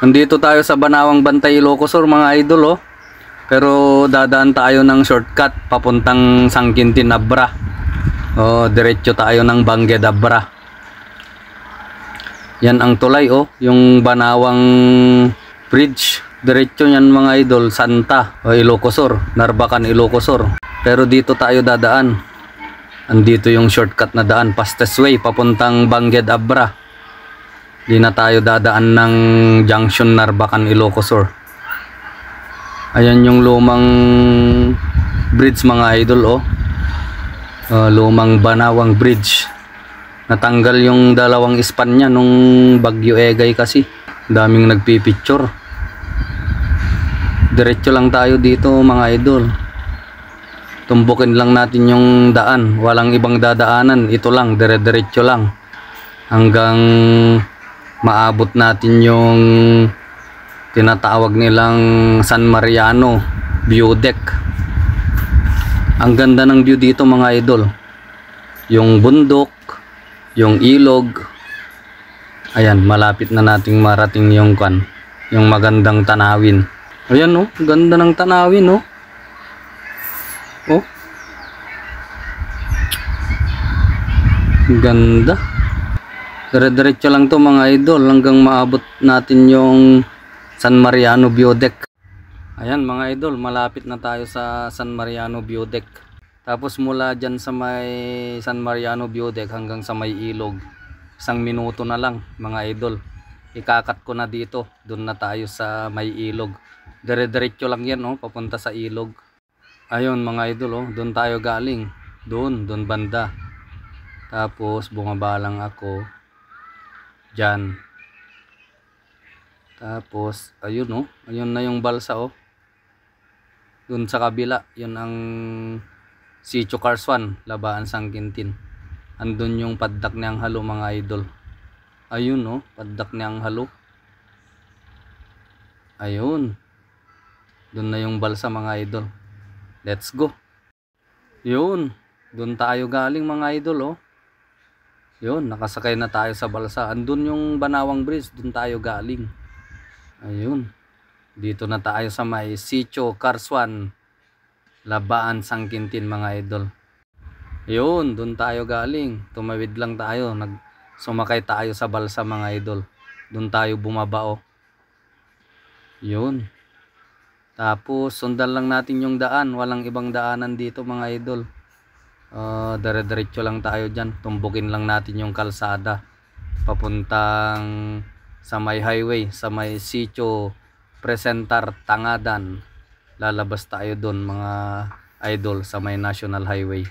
Nandito tayo sa Banawang Bantay, Ilocos Sur mga idol oh. Pero dadaan tayo ng shortcut papuntang Sangkintin, Abra. Oh, diretso tayo ng Bangged, Abra. Yan ang tulay oh, yung Banawang Bridge. Diretso yan mga idol, Santa o Ilocos Sur, Narbacan, Ilocos Sur. Pero dito tayo dadaan. Andito yung shortcut na daan, fastest way papuntang Bangged, Abra. Di na tayo dadaan ng junction Narbacan, Ilocos Sur. Ayan yung lumang bridge mga idol oh. Lumang Banawang Bridge. Natanggal yung dalawang span niya nung Bagyo Egay kasi. Daming nagpipicture. Diretso lang tayo dito mga idol. Tumbukin lang natin yung daan. Walang ibang dadaanan. Ito lang, dire-diretso lang. Hanggang maabot natin yung tinatawag nilang San Mariano view deck. Ang ganda ng view dito mga idol. Yung bundok, yung ilog. Ayan, malapit na nating marating yung yung magandang tanawin. Ayan oh, ganda ng tanawin oh. Oh. Ganda. Dire-diretso lang to mga idol hanggang maabot natin yung San Mariano view deck. Ayan mga idol, malapit na tayo sa San Mariano view deck. Tapos mula dyan sa may San Mariano view deck hanggang sa may ilog, 1 minuto na lang mga idol. Ikakat ko na dito, doon na tayo sa may ilog. Dire-diretso lang yan oh, papunta sa ilog. Ayun mga idol oh, doon tayo galing. Doon banda. Tapos bumaba lang ako dyan. Tapos ayun oh, ayun na yung balsa oh. Dun sa kabila, yun ang Sitio Carswan, Labaan, Sangkintin. Andun yung paddak niyang halo mga idol. Ayun oh, paddak niyang halo. Ayun. Dun na yung balsa mga idol. Let's go. Yun, dun tayo galing mga idol oh. Yun, nakasakay na tayo sa balsa. Andun yung Banawang Bridge, dun tayo galing. Ayun. Dito na tayo sa may Sitio Carswan, Labaan, Sangkintin mga idol. Ayun, dun tayo galing. Tumawid lang tayo, sumakay tayo sa balsa mga idol. Dun tayo bumaba oh. Yun. Tapos sundan lang natin yung daan. Walang ibang daanan dito mga idol. Dire-diretso lang tayo dyan. Tumbukin lang natin yung kalsada papuntang sa may highway, sa may Sitio Presentar, Tangadan. Lalabas tayo doon mga idol sa may National Highway.